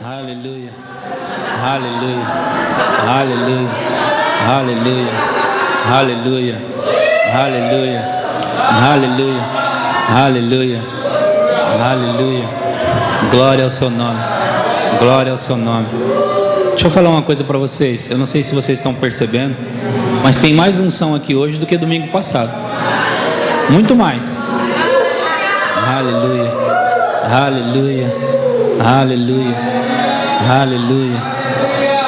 Aleluia, aleluia, aleluia, aleluia, aleluia, aleluia, aleluia, aleluia, aleluia. Glória ao seu nome, glória ao seu nome. Deixa eu falar uma coisa para vocês. Eu não sei se vocês estão percebendo, mas tem mais unção aqui hoje do que domingo passado. Muito mais. Aleluia, aleluia, aleluia, aleluia,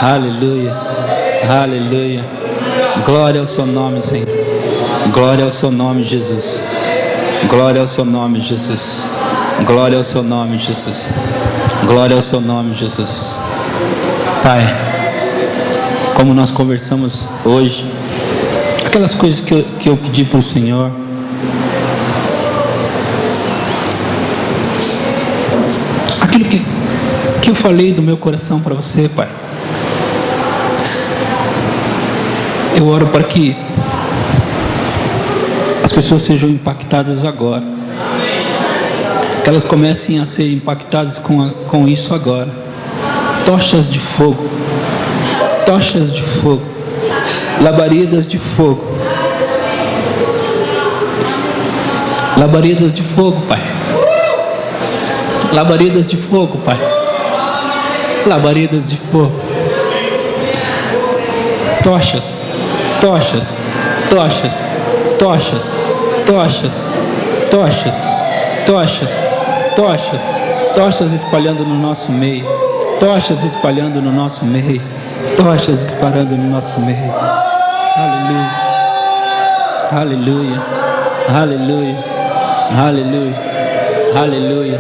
aleluia, aleluia. Glória ao seu nome, Senhor. Glória ao seu nome, Jesus. Glória ao seu nome, Jesus. Glória ao seu nome, Jesus. Glória ao seu nome, Jesus. Pai, como nós conversamos hoje, aquelas coisas que eu pedi para o Senhor, aquilo que eu falei do meu coração para você, Pai, eu oro para que as pessoas sejam impactadas agora, que elas comecem a ser impactadas com isso agora. Tochas de fogo, tochas de fogo, labaredas de fogo, labaredas de fogo, Pai, labaredas de fogo, Pai, labaredas de fogo, tochas, tochas, tochas, tochas, tochas, tochas, tochas, tochas, tochas espalhando no nosso meio, tochas espalhando no nosso meio, tochas espalhando no nosso meio. Aleluia, aleluia, aleluia, aleluia, aleluia.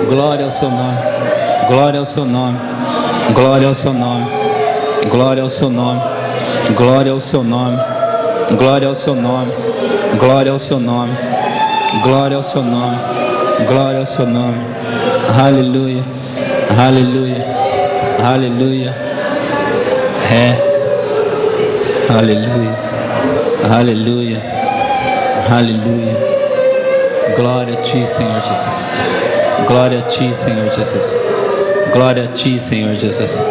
Glória ao seu nome, glória ao seu nome, glória ao seu nome, glória ao seu nome, glória ao seu nome, glória ao seu nome, glória ao seu nome, glória ao seu nome, glória ao seu nome. Aleluia, aleluia, aleluia. Aleluia, aleluia, aleluia. Glória a ti, Senhor Jesus. Glória a ti, Senhor Jesus. Glória a ti, Senhor Jesus.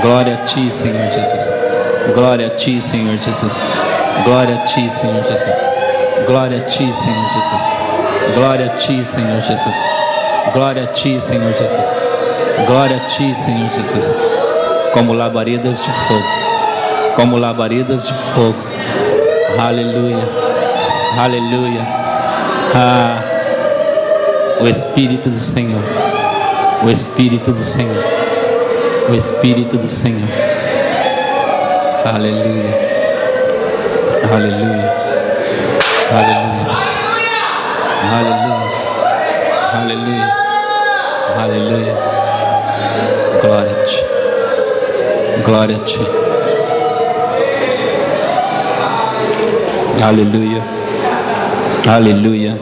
Glória a ti, Senhor Jesus. Glória a ti, Senhor Jesus. Glória a ti, Senhor Jesus. Glória a ti, Senhor Jesus. Glória a ti, Senhor Jesus. Glória a ti, Senhor Jesus. Glória a ti, Senhor Jesus. Como labaredas de fogo, como labaredas de fogo. Aleluia, aleluia. O Espírito do Senhor, o Espírito do Senhor, o Espírito do Senhor. Aleluia, aleluia, aleluia, aleluia, aleluia, aleluia. Glória a ti, glória a ti. Aleluia, aleluia.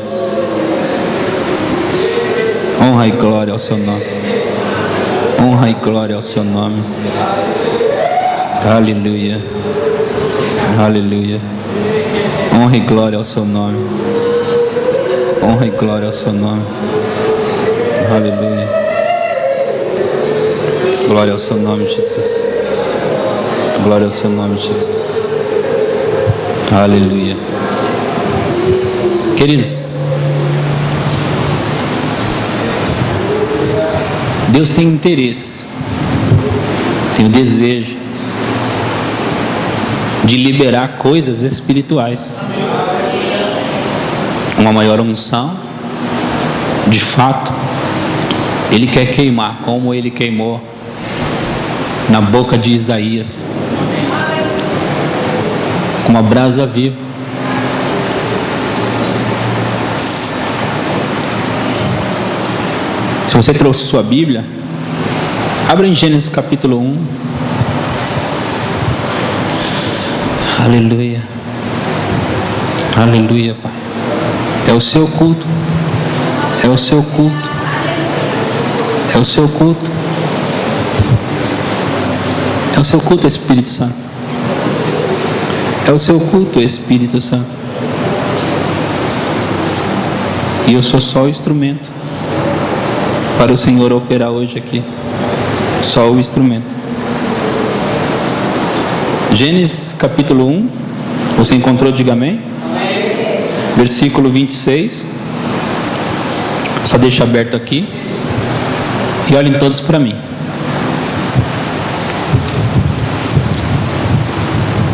Honra e glória ao seu nome, honra e glória ao seu nome. Aleluia, aleluia. Honra e glória ao seu nome, honra e glória ao seu nome. Aleluia. Glória ao seu nome, Jesus. Glória ao seu nome, Jesus. Aleluia. Queridos, Deus tem interesse, tem o desejo de liberar coisas espirituais, uma maior unção. De fato, Ele quer queimar como Ele queimou na boca de Isaías, com uma brasa viva. Se você trouxe sua Bíblia, abra em Gênesis capítulo 1. Aleluia, aleluia, Pai. É o seu culto, é o seu culto, é o seu culto, é o seu culto, Espírito Santo. É o seu culto, Espírito Santo. E eu sou só o instrumento para o Senhor operar hoje aqui. Só o instrumento. Gênesis capítulo 1. Você encontrou? Diga amém. Amém. Versículo 26. Só deixa aberto aqui. E olhem todos para mim.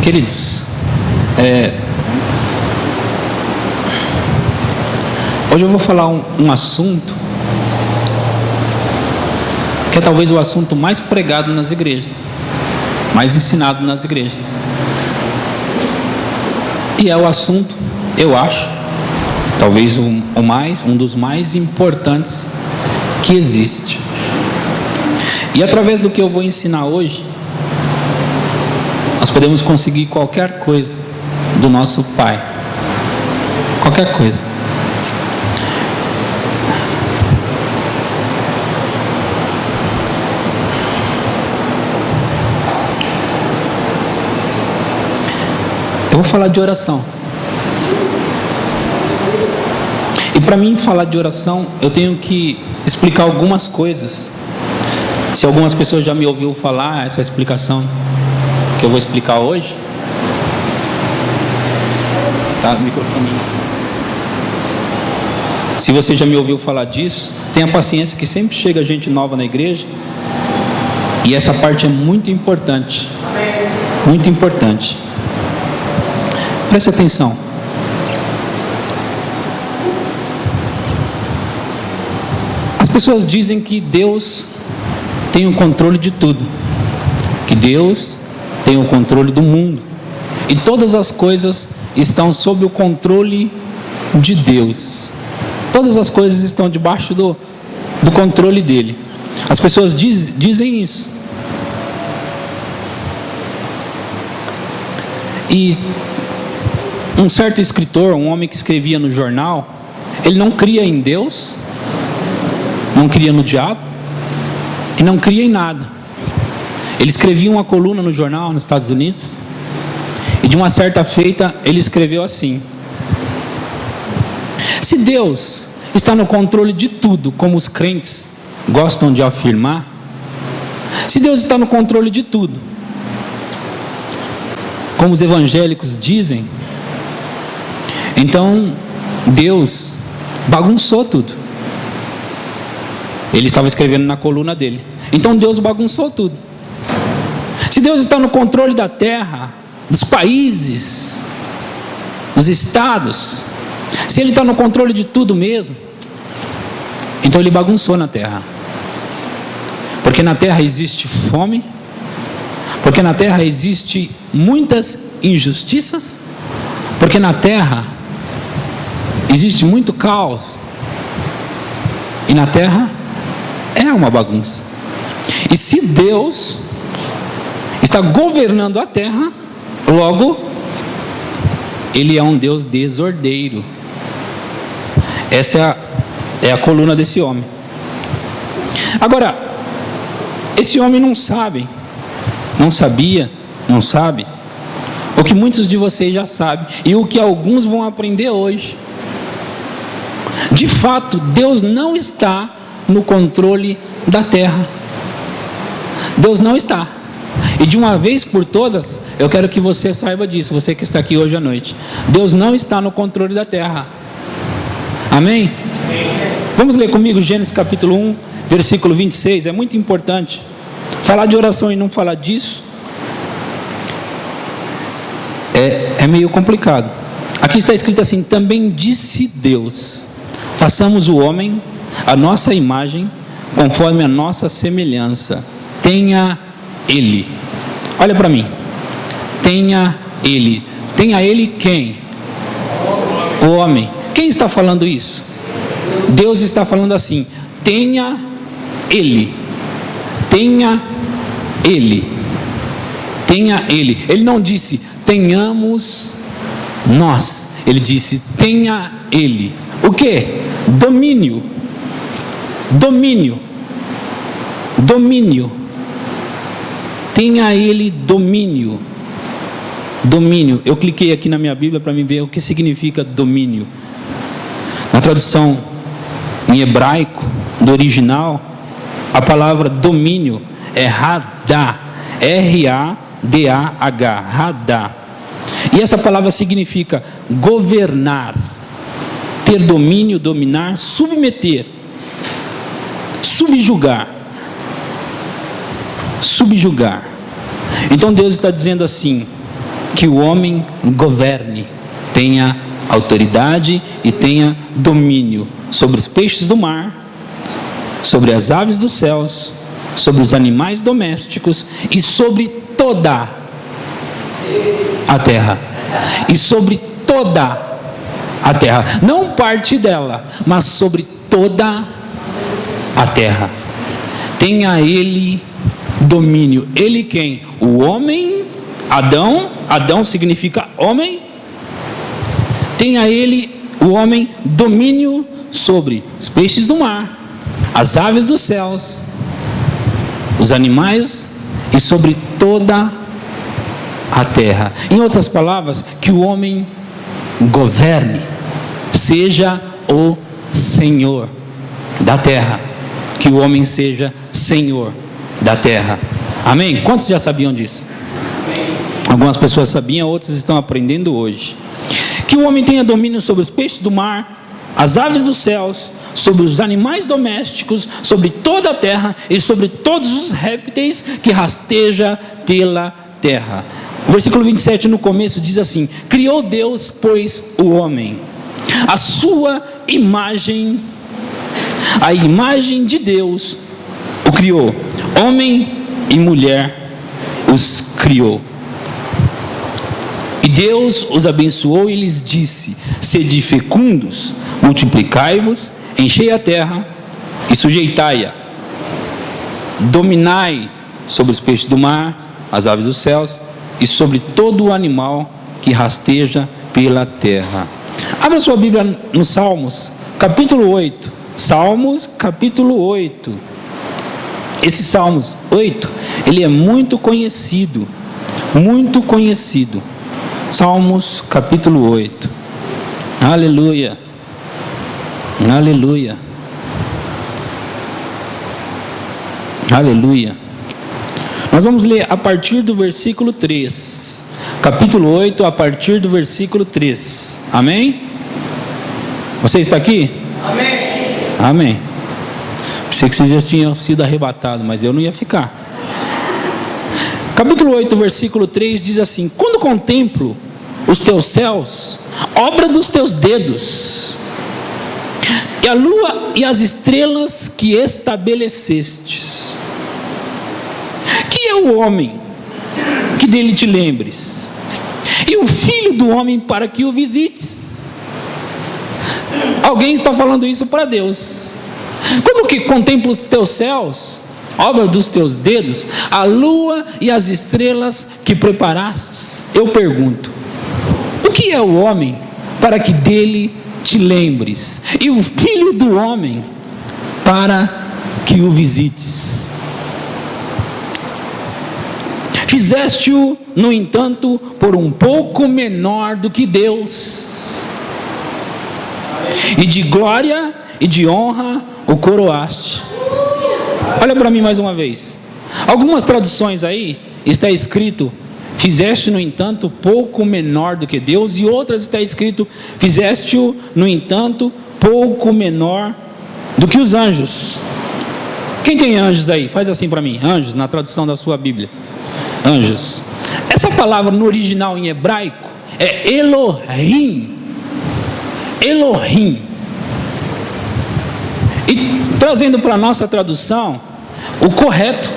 Queridos, hoje eu vou falar um assunto que é talvez o assunto mais pregado nas igrejas, mais ensinado nas igrejas. E é o assunto, eu acho, talvez um dos mais importantes que existe. E através do que eu vou ensinar hoje, nós podemos conseguir qualquer coisa do nosso Pai. Qualquer coisa. Eu vou falar de oração. E para mim falar de oração, eu tenho que explicar algumas coisas. Se algumas pessoas já me ouviram falar essa explicação que eu vou explicar hoje. Tá, microfone. Se você já me ouviu falar disso, tenha paciência que sempre chega gente nova na igreja. E essa parte é muito importante. Muito importante. Preste atenção. As pessoas dizem que Deus tem o controle de tudo, que Deus tem o controle do mundo, e todas as coisas estão sob o controle de Deus. Todas as coisas estão debaixo do controle dele. As pessoas dizem isso. E um certo escritor, um homem que escrevia no jornal, ele não cria em Deus, não cria no diabo e não cria em nada. Ele escrevia uma coluna no jornal nos Estados Unidos, e de uma certa feita ele escreveu assim: se Deus está no controle de tudo, como os crentes gostam de afirmar, se Deus está no controle de tudo, como os evangélicos dizem, então Deus bagunçou tudo. Ele estava escrevendo na coluna dele. Então Deus bagunçou tudo. Se Deus está no controle da terra, dos países, dos estados, se Ele está no controle de tudo mesmo, então Ele bagunçou na terra. Porque na terra existe fome, porque na terra existe muitas injustiças, porque na terra existe muito caos, e na terra é uma bagunça. E se Deus está governando a terra, logo Ele é um Deus desordeiro. Essa é a coluna desse homem. Agora, esse homem não sabe o que muitos de vocês já sabem, e o que alguns vão aprender hoje. De fato, Deus não está no controle da terra. Deus não está. E de uma vez por todas, eu quero que você saiba disso, você que está aqui hoje à noite. Deus não está no controle da terra. Amém? Vamos ler comigo Gênesis capítulo 1, versículo 26. É muito importante. Falar de oração e não falar disso é meio complicado. Aqui está escrito assim: também disse Deus: façamos o homem a nossa imagem, conforme a nossa semelhança. Tenha ele. Olha para mim. Tenha ele. Tenha ele quem? O homem. Quem está falando isso? Deus está falando assim: tenha ele. Tenha ele. Tenha ele. Ele não disse tenhamos nós. Ele disse tenha ele. O que? Domínio. Domínio. Domínio. Tenha ele domínio. Domínio. Eu cliquei aqui na minha Bíblia para me ver o que significa domínio. Na tradução em hebraico do original, A palavra domínio é Radah, R-A-D-A-H, Radah. E essa palavra significa governar, ter domínio, dominar, submeter, subjugar. Então Deus está dizendo assim, que o homem governe, tenha autoridade e tenha domínio sobre os peixes do mar, sobre as aves dos céus, sobre os animais domésticos e sobre toda a terra. E sobre toda a terra, não parte dela, mas sobre toda a terra. Tenha ele domínio. Ele quem? O homem, Adão. Adão significa homem. Tenha ele, o homem, domínio sobre os peixes do mar, as aves dos céus, os animais e sobre toda a terra. Em outras palavras, que o homem governe, seja o Senhor da terra. Que o homem seja Senhor da terra. Amém? Quantos já sabiam disso? Algumas pessoas sabiam, outros estão aprendendo hoje. Que o homem tenha domínio sobre os peixes do mar, as aves dos céus, sobre os animais domésticos, sobre toda a terra e sobre todos os répteis que rasteja pela terra. O versículo 27 no começo diz assim: criou Deus, pois, o homem, a sua imagem, a imagem de Deus o criou, homem e mulher os criou. E Deus os abençoou e lhes disse: sede fecundos, multiplicai-vos, enchei a terra e sujeitai-a, dominai sobre os peixes do mar, as aves dos céus e sobre todo o animal que rasteja pela terra. Abra sua Bíblia no Salmos, capítulo 8. Salmos, capítulo 8. Esse Salmos 8, ele é muito conhecido. Muito conhecido. Salmos, capítulo 8. Aleluia. Aleluia. Aleluia. Nós vamos ler a partir do versículo 3. Capítulo 8, a partir do versículo 3. Amém? Você está aqui? Amém. Amém. Pensei que você já tinha sido arrebatado, mas eu não ia ficar. Capítulo 8, versículo 3 diz assim: quando contemplo os teus céus, obra dos teus dedos, e a lua e as estrelas que estabelecestes, que é o homem que dele te lembres, e o filho do homem para que o visites. Alguém está falando isso para Deus. Quando que contempla os teus céus, obra dos teus dedos, a lua e as estrelas que preparastes, eu pergunto: o que é o homem para que dele te lembres, e o filho do homem para que o visites? Fizeste-o, no entanto, por um pouco menor do que Deus, e de glória e de honra o coroaste. Olha para mim mais uma vez. Algumas traduções aí está escrito: fizeste, no entanto, pouco menor do que Deus, e outras está escrito: fizeste-o, no entanto, pouco menor do que os anjos. Quem tem anjos aí? Faz assim para mim. Anjos, na tradução da sua Bíblia. Anjos. Essa palavra no original em hebraico é Elohim. Elohim. E trazendo para a nossa tradução, o correto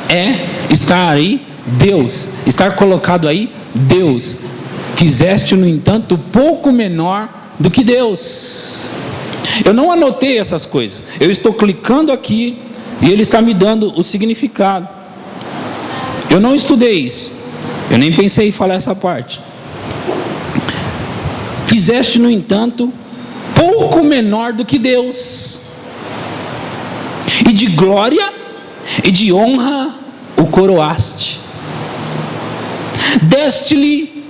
é estar aí Deus, estar colocado aí Deus. Fizeste, no entanto, pouco menor do que Deus. Eu não anotei essas coisas, eu estou clicando aqui e ele está me dando o significado. Eu não estudei isso, eu nem pensei em falar essa parte. Fizeste, no entanto, pouco menor do que Deus, e de glória e de honra o coroaste. Deste-lhe,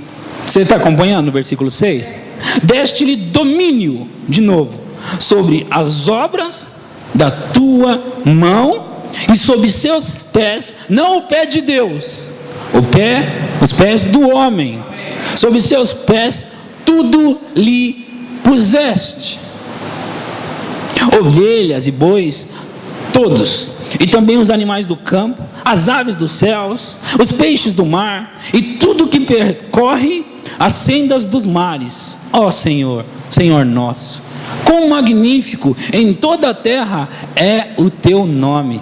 você está acompanhando o versículo 6? Deste-lhe domínio, de novo, sobre as obras da tua mão, e sob seus pés, não o pé de Deus, os pés do homem, sob seus pés tudo lhe puseste, ovelhas e bois, todos, e também os animais do campo, as aves dos céus, os peixes do mar, e tudo que percorre as sendas dos mares. Ó Senhor, Senhor nosso, quão magnífico em toda a terra é o teu nome.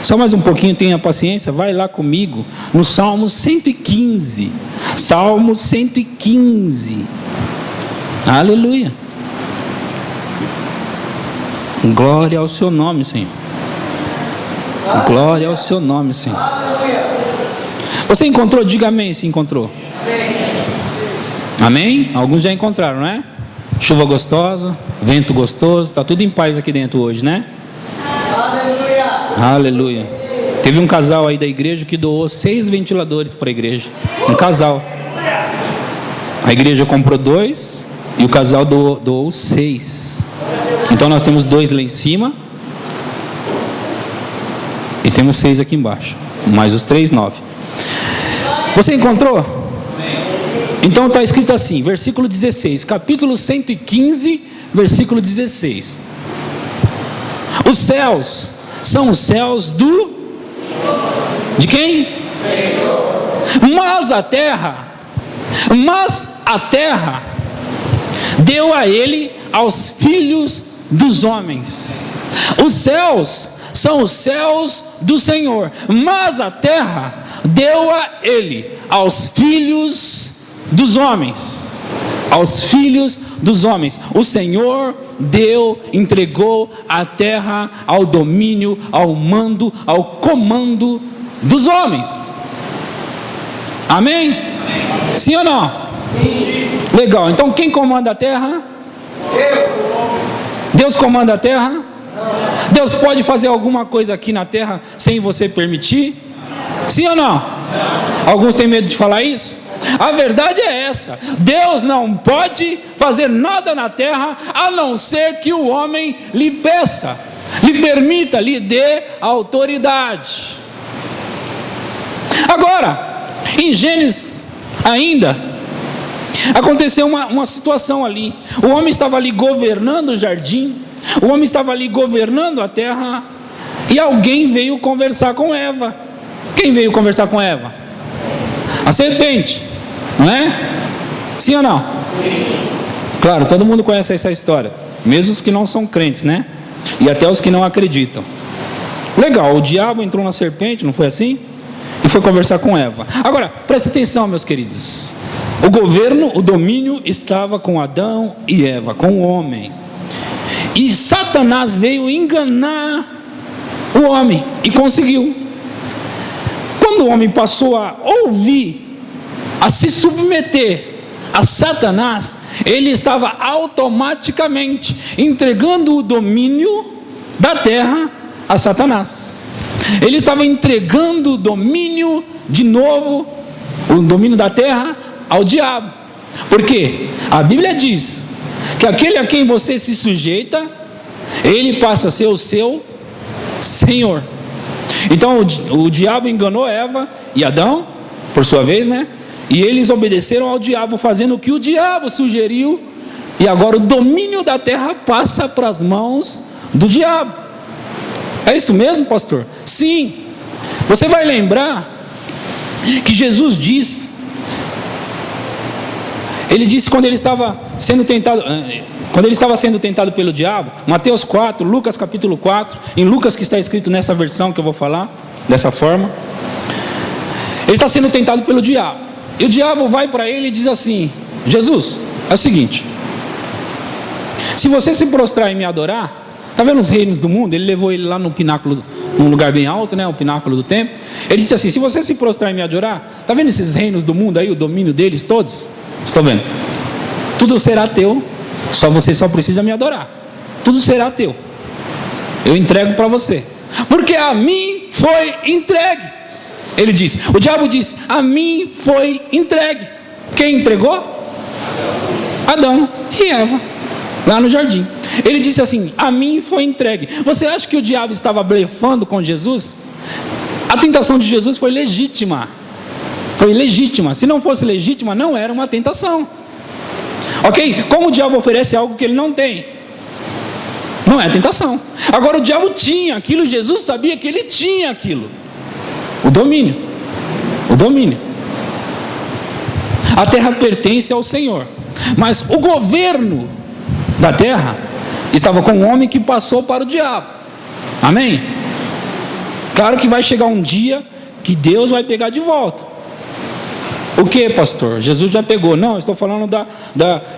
Só mais um pouquinho, tenha paciência, vai lá comigo no Salmo 115. Salmo 115. Aleluia. Glória ao seu nome, Senhor. Glória ao seu nome, Senhor. Você encontrou? Diga amém se encontrou. Amém? Alguns já encontraram, não é? Chuva gostosa, vento gostoso, está tudo em paz aqui dentro hoje, né? Aleluia. Teve um casal aí da igreja que doou 6 ventiladores para a igreja. Um casal. A igreja comprou 2 e o casal doou 6. Então nós temos 2 lá em cima e temos 6 aqui embaixo. Mais os 3, 9. Você encontrou? Então está escrito assim, versículo 16, capítulo 115, versículo 16. Os céus são os céus de quem? Mas a terra deu a ele aos filhos dos homens. Os céus são os céus do Senhor, mas a terra deu a ele aos filhos dos homens. Aos filhos dos homens. O Senhor entregou a terra ao domínio, ao mando, ao comando dos homens. Amém? Sim ou não? Sim. Legal, então quem comanda a terra? Deus comanda a terra? Não. Deus pode fazer alguma coisa aqui na terra sem você permitir? Sim ou não? Não. Alguns têm medo de falar isso? A verdade é essa: Deus não pode fazer nada na terra a não ser que o homem lhe peça, lhe permita, lhe dê autoridade. Agora, em Gênesis ainda aconteceu uma situação ali. O homem estava ali governando o jardim, o homem estava ali governando a terra, e alguém veio conversar com Eva. Quem veio conversar com Eva? A serpente, não é? Sim ou não? Sim. Claro, todo mundo conhece essa história, mesmo os que não são crentes, né? E até os que não acreditam. Legal, o diabo entrou na serpente, não foi assim? E foi conversar com Eva. Agora, presta atenção, meus queridos. O governo, o domínio estava com Adão e Eva, com o homem. E Satanás veio enganar o homem e conseguiu. Quando o homem passou a ouvir, a se submeter a Satanás, ele estava automaticamente entregando o domínio da terra a Satanás. Ele estava entregando o domínio de novo, o domínio da terra ao diabo. Por quê? A Bíblia diz que aquele a quem você se sujeita, ele passa a ser o seu Senhor. Então o diabo enganou Eva e Adão, por sua vez, né? E eles obedeceram ao diabo, fazendo o que o diabo sugeriu. E agora o domínio da terra passa para as mãos do diabo. É isso mesmo, pastor? Sim. Você vai lembrar que Jesus diz, ele disse quando ele estava sendo tentado pelo diabo, Mateus 4, Lucas capítulo 4, em Lucas que está escrito nessa versão que eu vou falar, dessa forma, ele está sendo tentado pelo diabo, e o diabo vai para ele e diz assim: Jesus, é o seguinte, se você se prostrar e me adorar, está vendo os reinos do mundo? Ele levou ele lá no pináculo, num lugar bem alto, né, o pináculo do templo. Ele disse assim: se você se prostrar e me adorar, está vendo esses reinos do mundo aí, o domínio deles todos? Estou vendo. Tudo será teu, você só precisa me adorar. Tudo será teu. Eu entrego para você, porque a mim foi entregue. Ele disse, o diabo disse: a mim foi entregue. Quem entregou? Adão e Eva, lá no jardim. Ele disse assim: a mim foi entregue. Você acha que o diabo estava blefando com Jesus? A tentação de Jesus foi legítima. Foi legítima. Se não fosse legítima, não era uma tentação. Ok? Como o diabo oferece algo que ele não tem? Não é tentação. Agora o diabo tinha aquilo, Jesus sabia que ele tinha aquilo. O domínio. O domínio. A terra pertence ao Senhor. Mas o governo da terra estava com um homem que passou para o diabo. Amém? Claro que vai chegar um dia que Deus vai pegar de volta. O que, pastor? Jesus já pegou. Não, estou falando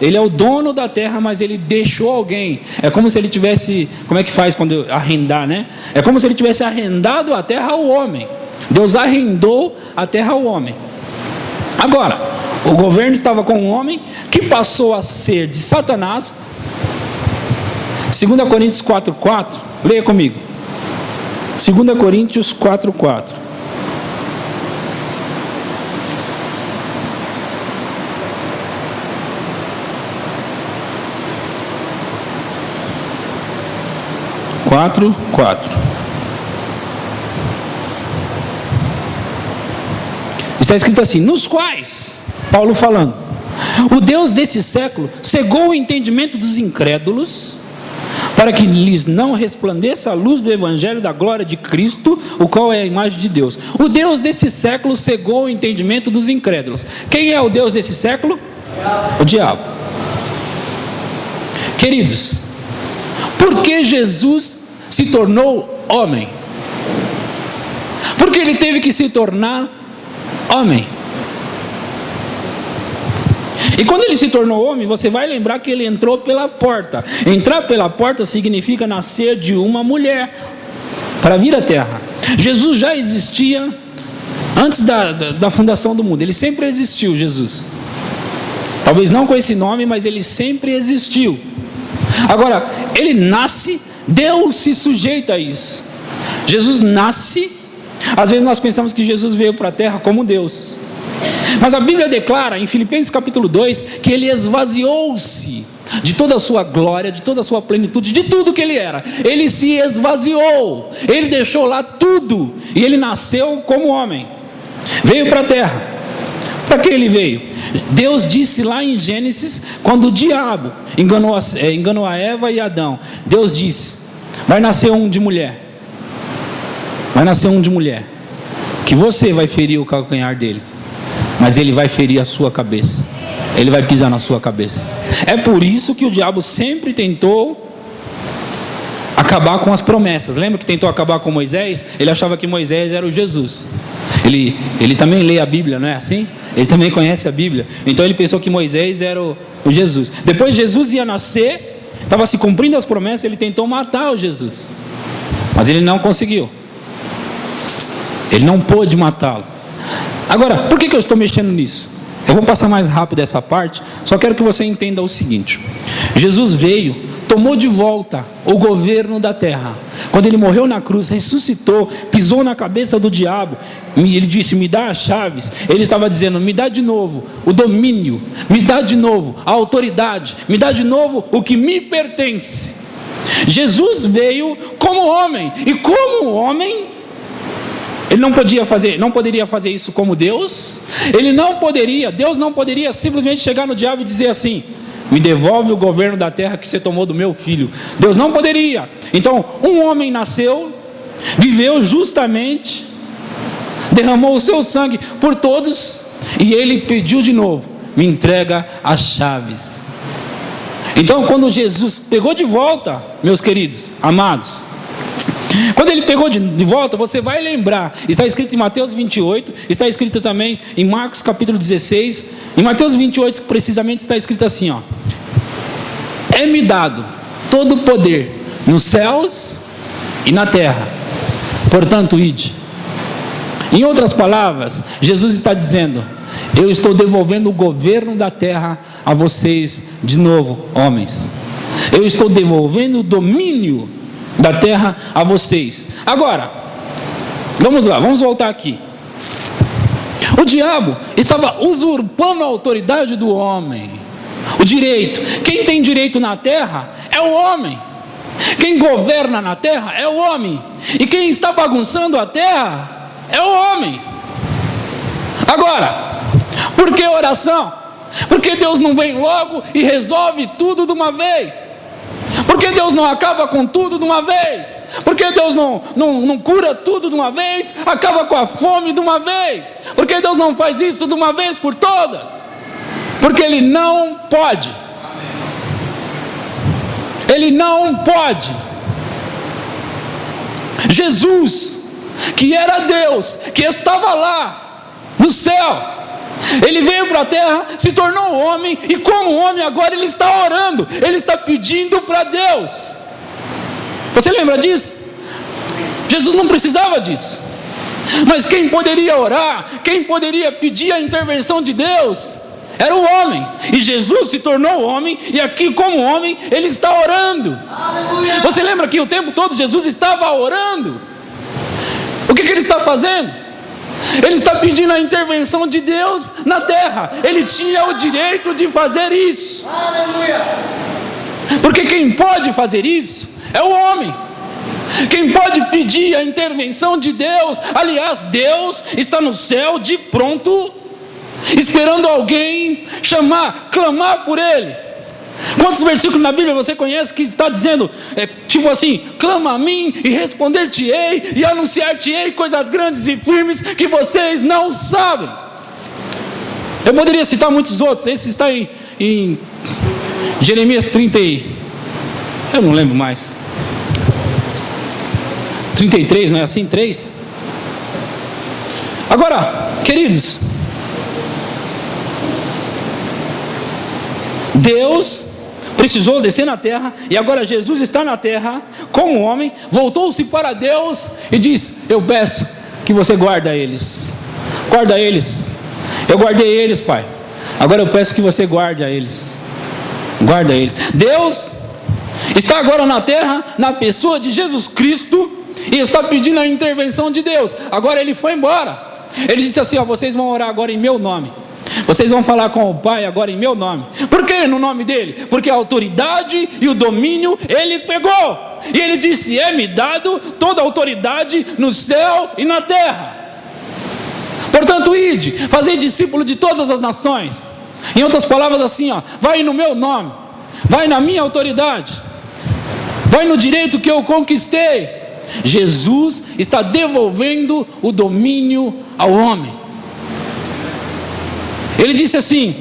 ele é o dono da terra, mas ele deixou alguém. É como se ele tivesse, como é que faz quando arrendar, né? É como se ele tivesse arrendado a terra ao homem. Deus arrendou a terra ao homem. Agora, o governo estava com um homem que passou a ser de Satanás. 2 Coríntios 4:4, leia comigo. 2 Coríntios 4:4. Está escrito assim: nos quais, Paulo falando, o Deus desse século cegou o entendimento dos incrédulos, para que lhes não resplandeça a luz do evangelho da glória de Cristo, o qual é a imagem de Deus. O Deus desse século cegou o entendimento dos incrédulos. Quem é o Deus desse século? O diabo. Queridos, por que Jesus se tornou homem? Porque ele teve que se tornar homem. E quando ele se tornou homem, você vai lembrar que ele entrou pela porta. Entrar pela porta significa nascer de uma mulher para vir à terra. Jesus já existia antes da fundação do mundo. Ele sempre existiu, Jesus. Talvez não com esse nome, mas ele sempre existiu. Agora, ele nasce, Deus se sujeita a isso. Jesus nasce. Às vezes nós pensamos que Jesus veio para a terra como Deus, mas a Bíblia declara em Filipenses capítulo 2 que ele esvaziou-se de toda a sua glória, de toda a sua plenitude, de tudo que ele era. Ele se esvaziou, ele deixou lá tudo e ele nasceu como homem, veio para a terra. Para que ele veio? Deus disse lá em Gênesis, quando o diabo enganou a Eva e Adão, Deus disse: vai nascer um de mulher. Vai nascer um de mulher, que você vai ferir o calcanhar dele, mas ele vai ferir a sua cabeça. Ele vai pisar na sua cabeça. É por isso que o diabo sempre tentou acabar com as promessas. Lembra que tentou acabar com Moisés? Ele achava que Moisés era o Jesus. Ele também lê a Bíblia, não é assim? Ele também conhece a Bíblia. Então ele pensou que Moisés era o Jesus. Depois Jesus ia nascer, estava se cumprindo as promessas, ele tentou matar o Jesus, mas ele não conseguiu. Ele não pôde matá-lo. Agora, por que eu estou mexendo nisso? Eu vou passar mais rápido essa parte. Só quero que você entenda o seguinte: Jesus veio, tomou de volta o governo da terra. Quando ele morreu na cruz, ressuscitou, pisou na cabeça do diabo. Ele disse: me dá as chaves. Ele estava dizendo: me dá de novo o domínio, me dá de novo a autoridade, me dá de novo o que me pertence. Jesus veio como homem, e como homem ele não poderia fazer isso como Deus. Deus não poderia simplesmente chegar no diabo e dizer assim: me devolve o governo da terra que você tomou do meu filho. Deus não poderia. Então, um homem nasceu, viveu justamente, derramou o seu sangue por todos, e ele pediu de novo: me entrega as chaves. Então, quando Jesus pegou de volta, meus queridos, amados, quando ele pegou de volta, você vai lembrar, está escrito em Mateus 28, está escrito também em Marcos capítulo 16, em Mateus 28 precisamente está escrito assim, é-me dado todo o poder nos céus e na terra, portanto ide. Em outras palavras, Jesus está dizendo: eu estou devolvendo o governo da terra a vocês de novo, homens. Eu estou devolvendo o domínio da terra a vocês. Agora, vamos lá, vamos voltar aqui. O diabo estava usurpando a autoridade do homem, o direito. Quem tem direito na terra é o homem. Quem governa na terra é o homem. E quem está bagunçando a terra é o homem. Agora, por que oração? Porque Deus não vem logo e resolve tudo de uma vez? Porque Deus não acaba com tudo de uma vez? Porque Deus não cura tudo de uma vez? Acaba com a fome de uma vez? Porque Deus não faz isso de uma vez por todas? Porque Ele não pode. Ele não pode. Jesus, que era Deus, que estava lá no céu, Ele veio para a terra, se tornou homem, e como homem agora Ele está orando, Ele está pedindo para Deus. Você lembra disso? Jesus não precisava disso. Mas quem poderia orar, quem poderia pedir a intervenção de Deus, era o homem. E Jesus se tornou homem, e aqui como homem Ele está orando. Aleluia. Você lembra que o tempo todo Jesus estava orando? O que Ele está fazendo? Ele está pedindo a intervenção de Deus na terra. Ele tinha o direito de fazer isso. Aleluia. Porque quem pode fazer isso é o homem. Quem pode pedir a intervenção de Deus, aliás, Deus está no céu de pronto, esperando alguém chamar, clamar por Ele. Quantos versículos na Bíblia você conhece que está dizendo, tipo assim, clama a mim e responder-te-ei e anunciar-te-ei coisas grandes e firmes que vocês não sabem. Eu poderia citar muitos outros. Esse está em Jeremias 30, eu não lembro mais, 33, não é assim? 3. Agora, queridos, Deus precisou descer na terra, e agora Jesus está na terra como homem, voltou-se para Deus e diz: eu peço que você guarda eles. Guarda eles. Eu guardei eles, Pai. Agora eu peço que você guarde a eles. Guarda eles. Deus está agora na terra, na pessoa de Jesus Cristo, e está pedindo a intervenção de Deus. Agora Ele foi embora. Ele disse assim: vocês vão orar agora em meu nome. Vocês vão falar com o Pai agora em meu nome. Por que no nome dele? Porque a autoridade e o domínio Ele pegou. E Ele disse: é-me dado toda a autoridade no céu e na terra. Portanto, ide, fazei discípulo de todas as nações. Em outras palavras assim, vai no meu nome, vai na minha autoridade, vai no direito que eu conquistei. Jesus está devolvendo o domínio ao homem. Ele disse assim,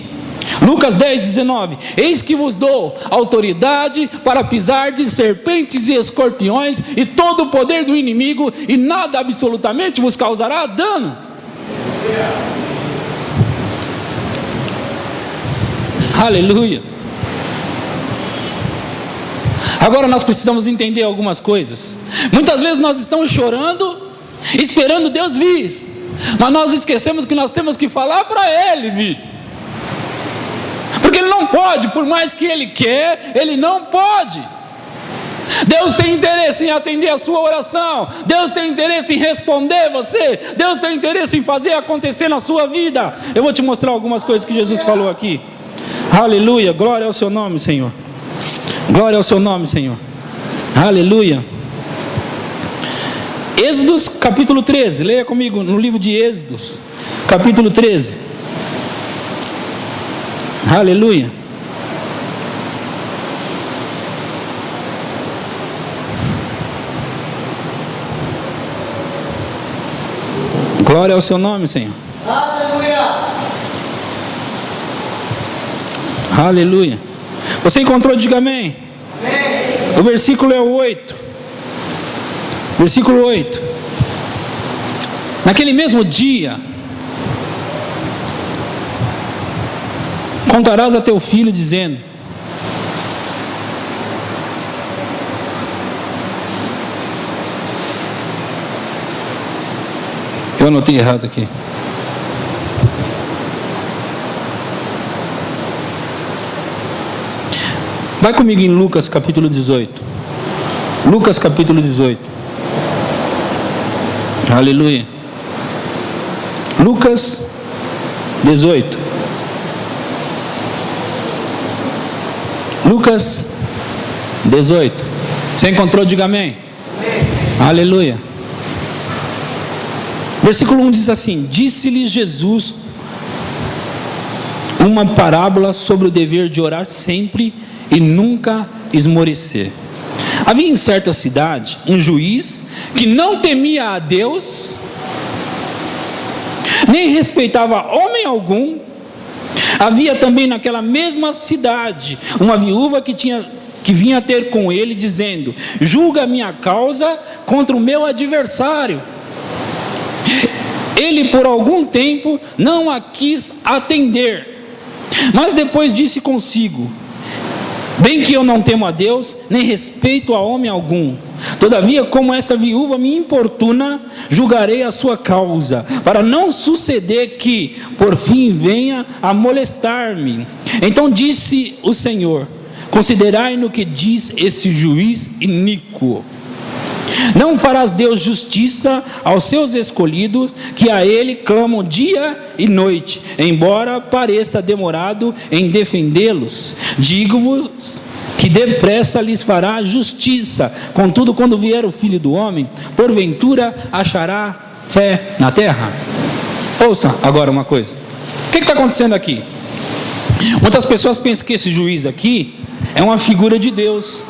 Lucas 10, 19: eis que vos dou autoridade para pisar de serpentes e escorpiões e todo o poder do inimigo, e nada absolutamente vos causará dano. Aleluia. Agora nós precisamos entender algumas coisas. Muitas vezes nós estamos chorando, esperando Deus vir, mas nós esquecemos que nós temos que falar para Ele vir. Porque Ele não pode, por mais que Ele quer, Ele não pode. Deus tem interesse em atender a sua oração. Deus tem interesse em responder você. Deus tem interesse em fazer acontecer na sua vida. Eu vou te mostrar algumas coisas que Jesus falou aqui. Aleluia, glória ao seu nome, Senhor. Glória ao seu nome, Senhor. Aleluia. Êxodos capítulo 13, leia comigo no livro de Êxodos, capítulo 13. Aleluia. Glória ao seu nome, Senhor. Aleluia. Aleluia. Você encontrou? Diga amém. Amém. O versículo é o 8. Versículo 8. Naquele mesmo dia, contarás a teu filho, dizendo: eu anotei errado aqui. Vai comigo em Lucas capítulo 18. Lucas capítulo 18. Aleluia. Lucas 18. Lucas 18. Você encontrou? Diga amém. Aleluia. Versículo 1 diz assim: disse-lhe Jesus uma parábola sobre o dever de orar sempre e nunca esmorecer. Havia em certa cidade um juiz que não temia a Deus, nem respeitava homem algum. Havia também naquela mesma cidade uma viúva que vinha ter com ele, dizendo: julga a minha causa contra o meu adversário. Ele por algum tempo não a quis atender, mas depois disse consigo: bem que eu não temo a Deus, nem respeito a homem algum. Todavia, como esta viúva me importuna, julgarei a sua causa, para não suceder que, por fim, venha a molestar-me. Então disse o Senhor: considerai no que diz esse juiz iníquo. Não farás Deus justiça aos seus escolhidos, que a Ele clamam dia e noite, embora pareça demorado em defendê-los? Digo-vos que depressa lhes fará justiça. Contudo, quando vier o Filho do Homem, porventura achará fé na terra? Ouça agora uma coisa. O que está acontecendo aqui? Muitas pessoas pensam que esse juiz aqui é uma figura de Deus,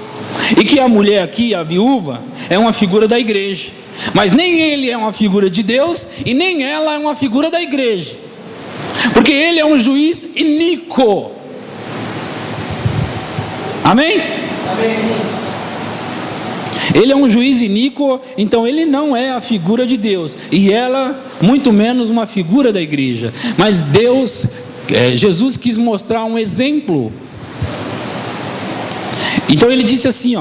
e que a mulher aqui, a viúva, é uma figura da igreja. Mas nem ele é uma figura de Deus, e nem ela é uma figura da igreja, porque ele é um juiz iníquo. Amém? Amém. Ele é um juiz iníquo, então ele não é a figura de Deus, e ela muito menos uma figura da igreja. Mas Jesus quis mostrar um exemplo. Então ele disse assim,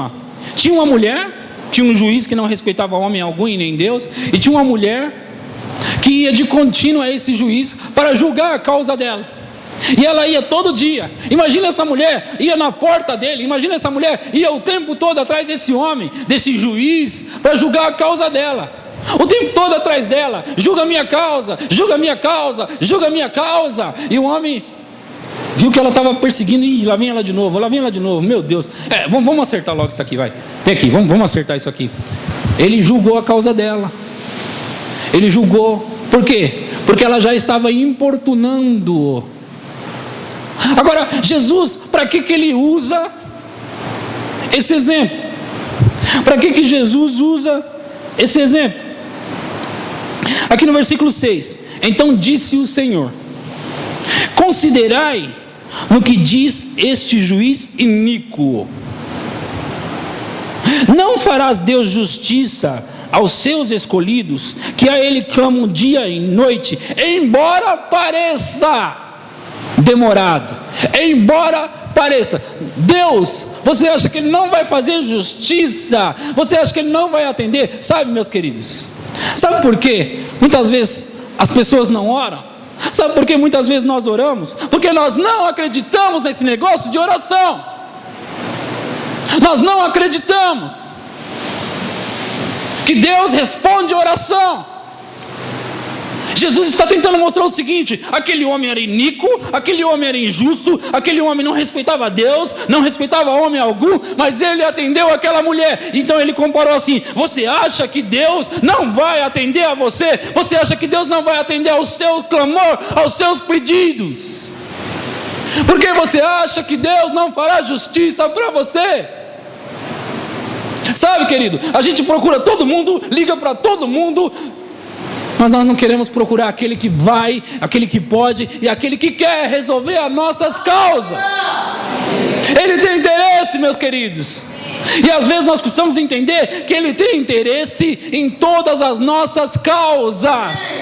tinha uma mulher, tinha um juiz que não respeitava homem algum e nem Deus, e tinha uma mulher que ia de contínuo a esse juiz para julgar a causa dela. E ela ia todo dia. Imagina essa mulher, ia na porta dele. Imagina essa mulher, ia o tempo todo atrás desse homem, desse juiz, para julgar a causa dela. O tempo todo atrás dela: julga a minha causa, julga a minha causa, julga a minha causa. E o homem viu que ela estava perseguindo, e lá vem ela de novo, meu Deus, vamos acertar logo isso aqui, vai, vem aqui, vamos acertar isso aqui. Ele julgou a causa dela, ele julgou, por quê? Porque ela já estava importunando. Agora, Jesus, para que ele usa esse exemplo? Para que Jesus usa esse exemplo? Aqui no versículo 6, então disse o Senhor: considerai no que diz este juiz iníquo. Não farás Deus justiça aos seus escolhidos, que a Ele clamam dia e noite, embora pareça demorado, embora pareça. Deus, você acha que Ele não vai fazer justiça? Você acha que Ele não vai atender? Sabe, meus queridos, sabe por quê? Muitas vezes as pessoas não oram. Sabe por que muitas vezes nós oramos? Porque nós não acreditamos nesse negócio de oração. Nós não acreditamos que Deus responde oração. Jesus está tentando mostrar o seguinte: aquele homem era iníquo, aquele homem era injusto, aquele homem não respeitava Deus, não respeitava homem algum, mas ele atendeu aquela mulher. Então ele comparou assim: você acha que Deus não vai atender a você? Você acha que Deus não vai atender ao seu clamor, aos seus pedidos? Porque você acha que Deus não fará justiça para você? Sabe, querido, a gente procura todo mundo, liga para todo mundo, mas nós não queremos procurar aquele que vai, aquele que pode e aquele que quer resolver as nossas causas. Ele tem interesse, meus queridos, e às vezes nós precisamos entender que Ele tem interesse em todas as nossas causas.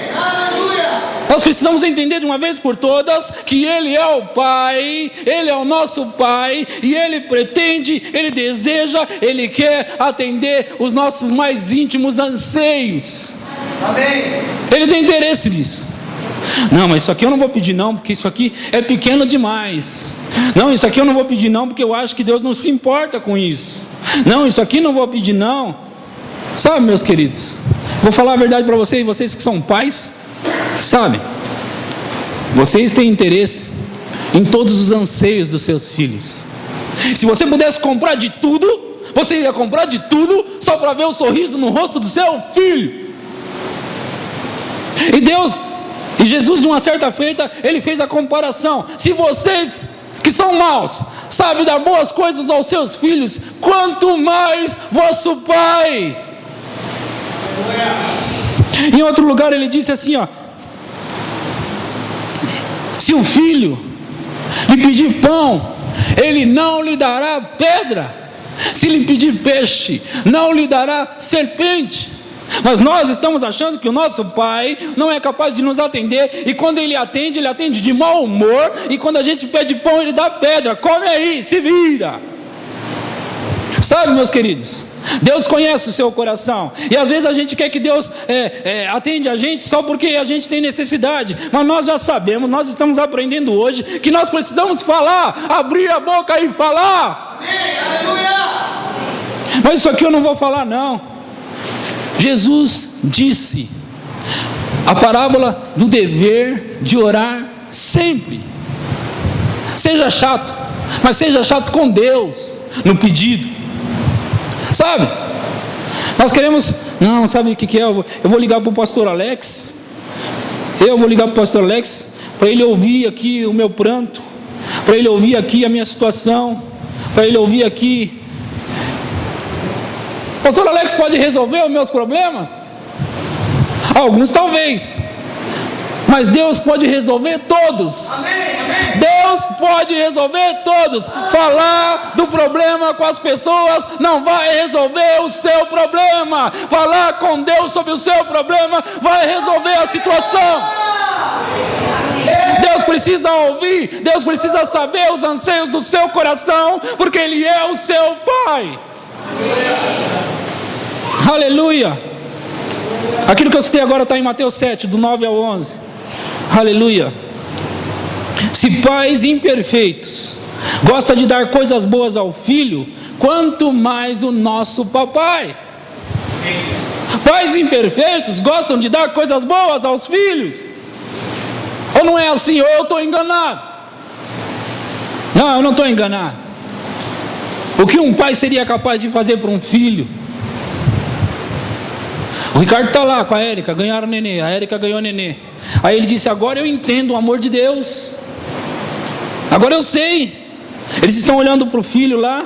Nós precisamos entender de uma vez por todas que Ele é o Pai, Ele é o nosso Pai, e Ele pretende, Ele deseja, Ele quer atender os nossos mais íntimos anseios. Amém. Ele tem interesse nisso. Não, mas isso aqui eu não vou pedir não, porque isso aqui é pequeno demais. Não, isso aqui eu não vou pedir não, porque eu acho que Deus não se importa com isso. Não, isso aqui não vou pedir não. Sabe, meus queridos, vou falar a verdade para vocês, vocês que são pais, sabe, vocês têm interesse em todos os anseios dos seus filhos. Se você pudesse comprar de tudo, você ia comprar de tudo só para ver o sorriso no rosto do seu filho. E Jesus, de uma certa feita, ele fez a comparação: se vocês que são maus sabem dar boas coisas aos seus filhos, quanto mais vosso Pai. Em outro lugar ele disse assim, se o filho lhe pedir pão, ele não lhe dará pedra. Se lhe pedir peixe, não lhe dará serpente. Mas nós estamos achando que o nosso Pai não é capaz de nos atender, e quando Ele atende de mau humor, e quando a gente pede pão, Ele dá pedra. Come aí, se vira. Sabe, meus queridos, Deus conhece o seu coração, e às vezes a gente quer que Deus atende a gente só porque a gente tem necessidade, mas nós já sabemos, nós estamos aprendendo hoje que nós precisamos falar, abrir a boca e falar. Amém, aleluia. Mas isso aqui eu não vou falar não. Jesus disse a parábola do dever de orar sempre. Seja chato, mas seja chato com Deus no pedido. Sabe? Nós queremos, não, sabe o que é? Eu vou ligar para o pastor Alex. Para ele ouvir aqui o meu pranto, para ele ouvir aqui a minha situação, para ele ouvir aqui. Pastor Alex pode resolver os meus problemas? Alguns talvez, mas Deus pode resolver todos. Amém. Deus pode resolver todos. Falar do problema com as pessoas não vai resolver o seu problema. Falar com Deus sobre o seu problema vai resolver a situação. Deus precisa ouvir, Deus precisa saber os anseios do seu coração, porque Ele é o seu Pai. Aleluia. Aquilo que eu citei agora está em Mateus 7, do 9 ao 11. Aleluia. Se pais imperfeitos gostam de dar coisas boas ao filho, quanto mais o nosso papai. Pais imperfeitos gostam de dar coisas boas aos filhos. Ou não é assim? Ou eu estou enganado? Não, eu não estou enganado. O que um pai seria capaz de fazer para um filho? O Ricardo está lá com a Érica, ganharam o nenê, a Érica ganhou o nenê. Aí ele disse: agora eu entendo o amor de Deus, agora eu sei. Eles estão olhando para o filho lá,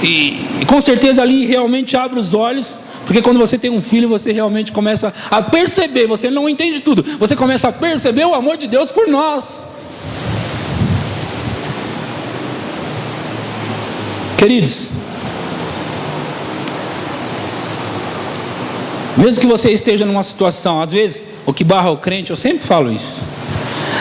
e com certeza ali realmente abre os olhos, porque quando você tem um filho, você realmente começa a perceber, você não entende tudo, você começa a perceber o amor de Deus por nós. Queridos, mesmo que você esteja numa situação, às vezes, o que barra o crente, eu sempre falo isso,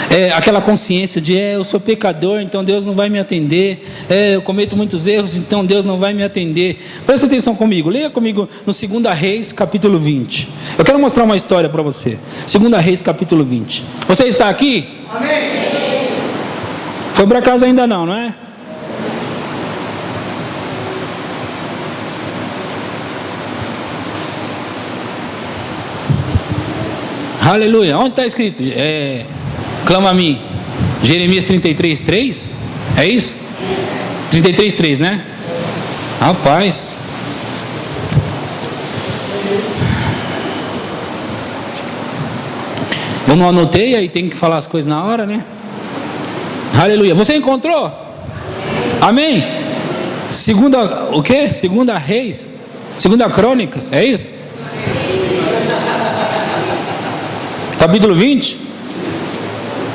é aquela consciência de, eu sou pecador, então Deus não vai me atender, eu cometo muitos erros, então Deus não vai me atender. Presta atenção comigo, leia comigo no 2 Reis, capítulo 20. Eu quero mostrar uma história para você. 2 Reis, capítulo 20. Você está aqui? Amém. Foi para casa ainda não é? Aleluia. Onde está escrito? Clama a mim. Jeremias 33:3? É isso? 33:3, né? Rapaz. Eu não anotei, aí tem que falar as coisas na hora, né? Aleluia. Você encontrou? Amém? O quê? 2 Reis? 2 Crônicas? É isso? Capítulo 20?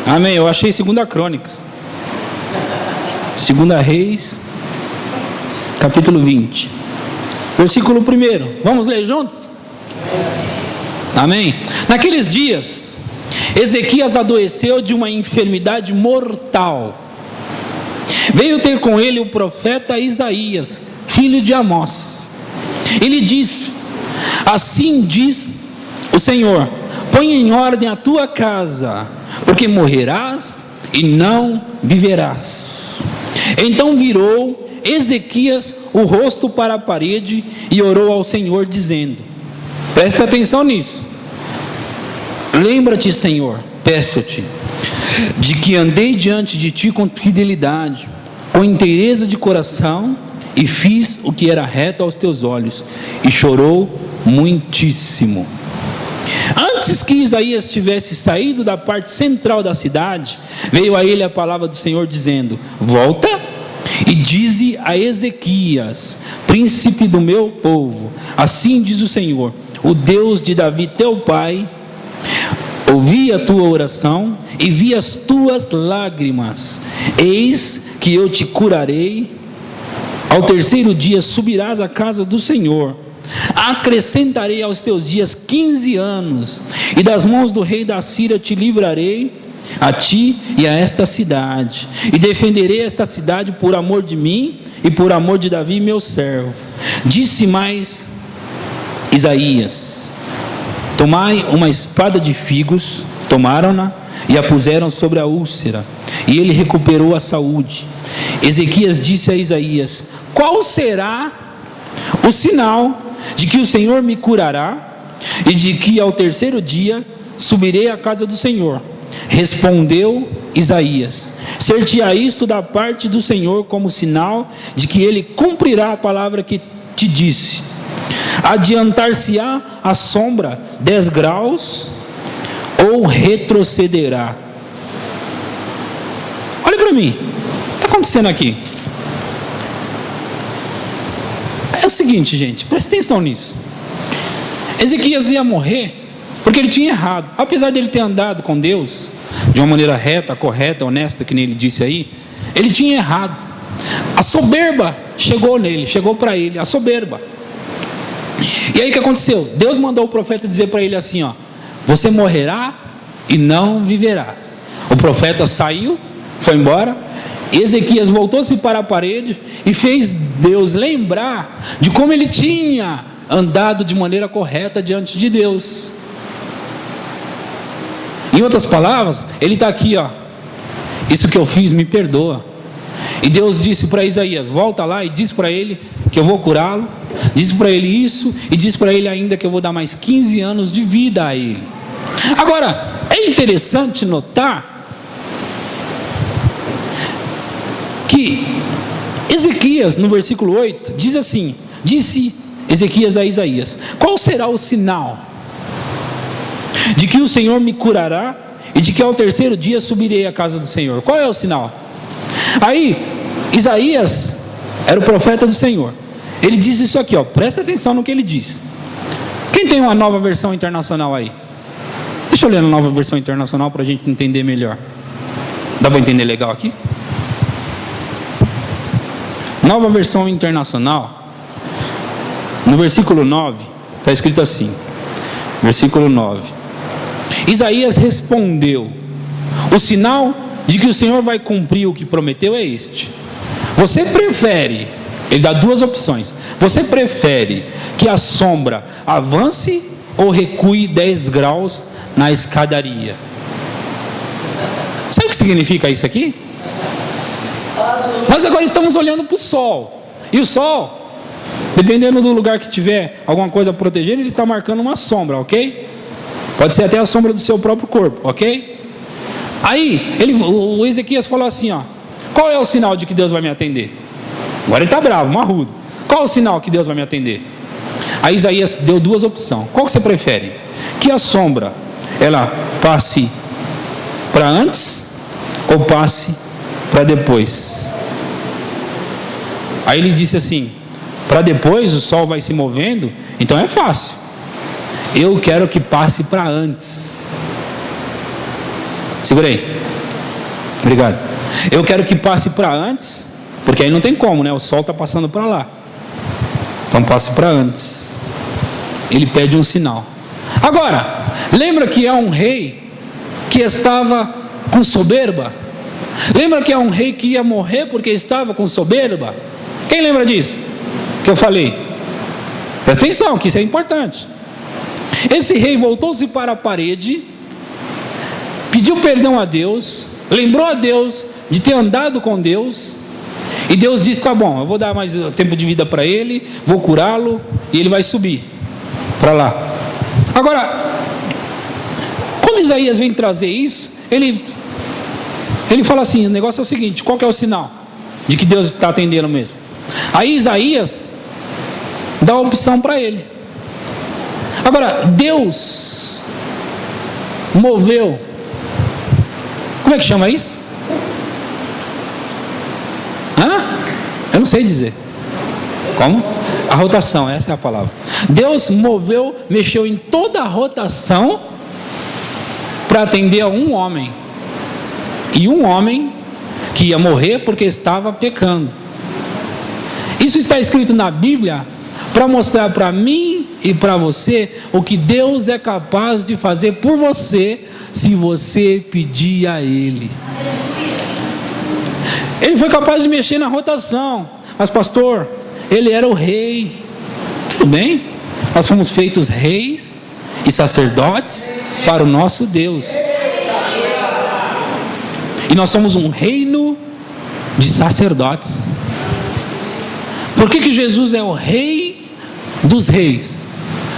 Amém, eu achei 2 Crônicas. 2 Reis, capítulo 20, versículo 1. Vamos ler juntos? Amém. Naqueles dias, Ezequias adoeceu de uma enfermidade mortal. Veio ter com ele o profeta Isaías, filho de Amós. Ele disse: assim diz o Senhor: põe em ordem a tua casa, porque morrerás e não viverás. Então virou Ezequias o rosto para a parede e orou ao Senhor, dizendo: presta atenção nisso. Lembra-te, Senhor, peço-te, de que andei diante de ti com fidelidade, com inteireza de coração, e fiz o que era reto aos teus olhos. E chorou muitíssimo. Antes que Isaías tivesse saído da parte central da cidade, veio a ele a palavra do Senhor dizendo: volta e dize a Ezequias, príncipe do meu povo, assim diz o Senhor, o Deus de Davi teu pai: ouvi a tua oração e vi as tuas lágrimas. Eis que eu te curarei. Ao terceiro dia subirás à casa do Senhor. Acrescentarei aos teus dias 15 anos, e das mãos do rei da Síria te livrarei, a ti e a esta cidade, e defenderei esta cidade por amor de mim e por amor de Davi meu servo. Disse mais Isaías: tomai uma espada de figos. Tomaram-na e a puseram sobre a úlcera, e ele recuperou a saúde. Ezequias disse a Isaías: qual será o sinal de que o Senhor me curará, e de que ao terceiro dia subirei à casa do Senhor? Respondeu Isaías: ser-te-á isto da parte do Senhor como sinal de que ele cumprirá a palavra que te disse. Adiantar-se-á a sombra 10 graus ou retrocederá? Olha para mim, o que está acontecendo aqui? É o seguinte, gente, presta atenção nisso. Ezequias ia morrer porque ele tinha errado. Apesar dele ter andado com Deus de uma maneira reta, correta, honesta, que nem ele disse aí, ele tinha errado. A soberba chegou nele, chegou para ele, a soberba. E aí o que aconteceu? Deus mandou o profeta dizer para ele assim: ó, você morrerá e não viverá. O profeta saiu, foi embora. Ezequias voltou-se para a parede e fez Deus lembrar de como ele tinha andado de maneira correta diante de Deus. Em outras palavras, ele está aqui, ó, isso que eu fiz, me perdoa. E Deus disse para Isaías: volta lá e diz para ele que eu vou curá-lo. Diz para ele isso, e diz para ele ainda que eu vou dar mais 15 anos de vida a ele. Agora, é interessante notar que Ezequias, no versículo 8, diz assim: disse Ezequias a Isaías: qual será o sinal de que o Senhor me curará, e de que ao terceiro dia subirei à casa do Senhor? Qual é o sinal? Aí Isaías era o profeta do Senhor. Ele diz isso aqui, ó, presta atenção no que ele diz. Quem tem uma nova versão internacional aí? Deixa eu ler a nova versão internacional para a gente entender melhor. Dá para entender legal aqui? Nova versão internacional, no versículo 9, está escrito assim, versículo 9: Isaías respondeu: o sinal de que o Senhor vai cumprir o que prometeu é este. Você prefere, ele dá duas opções, você prefere que a sombra avance ou recue 10 graus na escadaria? Sabe o que significa isso aqui? Nós agora estamos olhando para o sol, e o sol, dependendo do lugar que tiver alguma coisa protegendo, ele está marcando uma sombra, ok? Pode ser até a sombra do seu próprio corpo, ok? Aí, o Ezequias falou assim, ó: qual é o sinal de que Deus vai me atender? Agora ele está bravo, marrudo. Qual é o sinal que Deus vai me atender? Aí Isaías deu duas opções. Qual que você prefere? Que a sombra, ela passe para antes ou passe para depois? Aí ele disse assim: para depois o sol vai se movendo, então é fácil. Eu quero que passe para antes. Segura aí. Obrigado. Eu quero que passe para antes, porque aí não tem como, né? O sol está passando para lá. Então passe para antes. Ele pede um sinal. Agora, lembra que é um rei que estava com soberba? Lembra que é um rei que ia morrer porque estava com soberba? Quem lembra disso que eu falei? Presta atenção, que isso é importante. Esse rei voltou-se para a parede, pediu perdão a Deus, lembrou a Deus de ter andado com Deus, e Deus disse: tá bom, eu vou dar mais tempo de vida para ele, vou curá-lo, e ele vai subir para lá. Agora, quando Isaías vem trazer isso, ele fala assim: o negócio é o seguinte, qual que é o sinal? de que Deus está atendendo mesmo. Aí Isaías dá a opção para ele. Agora, Deus moveu, como é que chama isso? Eu não sei dizer. Como? A rotação, essa é a palavra. Deus mexeu em toda a rotação para atender a um homem. E um homem que ia morrer porque estava pecando. Isso está escrito na Bíblia para mostrar para mim e para você o que Deus é capaz de fazer por você, se você pedir a Ele. Ele foi capaz de mexer na rotação. Mas pastor, Ele era o rei. Tudo bem? Nós fomos feitos reis e sacerdotes para o nosso Deus. E nós somos um reino de sacerdotes. Por que Jesus é o rei dos reis?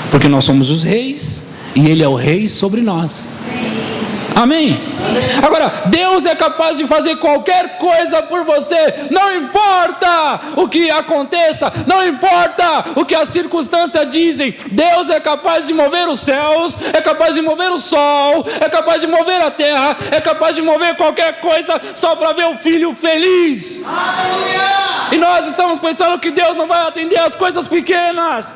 Porque nós somos os reis e Ele é o rei sobre nós. Amém? Agora, Deus é capaz de fazer qualquer coisa por você, não importa o que aconteça, não importa o que as circunstâncias dizem. Deus é capaz de mover os céus, é capaz de mover o sol, é capaz de mover a terra, é capaz de mover qualquer coisa só para ver o filho feliz. Aleluia! E nós estamos pensando que Deus não vai atender as coisas pequenas,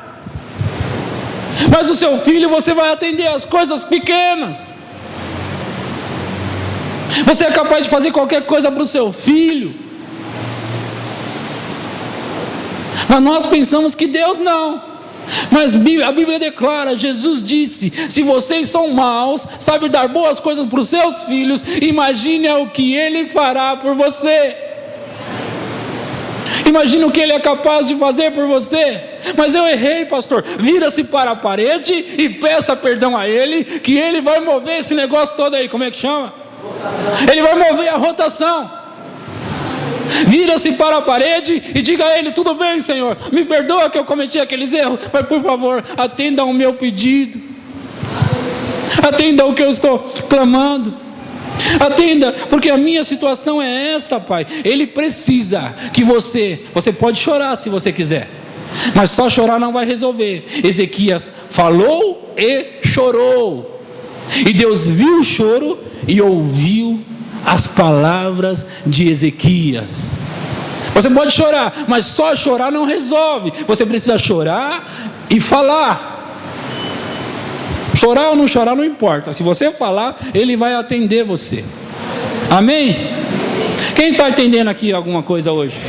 mas o seu filho você vai atender as coisas pequenas. Você é capaz de fazer qualquer coisa para o seu filho, mas nós pensamos que Deus não. Mas a Bíblia declara, Jesus disse: se vocês são maus, sabem dar boas coisas para os seus filhos, imagine o que Ele fará por você. Imagina o que Ele é capaz de fazer por você. Mas eu errei, pastor. Vira-se para a parede e peça perdão a Ele, que Ele vai mover esse negócio todo aí. Como é que chama? Ele vai mover a rotação. Vira-se para a parede e diga a Ele: tudo bem, Senhor, me perdoa que eu cometi aqueles erros, mas por favor, atenda ao meu pedido, atenda ao que eu estou clamando, atenda, porque a minha situação é essa, Pai. Ele precisa que você pode chorar se você quiser, mas só chorar não vai resolver. Ezequias falou e chorou, e Deus viu o choro e ouviu as palavras de Ezequias. Você pode chorar, mas só chorar não resolve. Você precisa chorar e falar. Chorar ou não chorar não importa. Se você falar, Ele vai atender você. Amém? Quem está entendendo aqui alguma coisa hoje?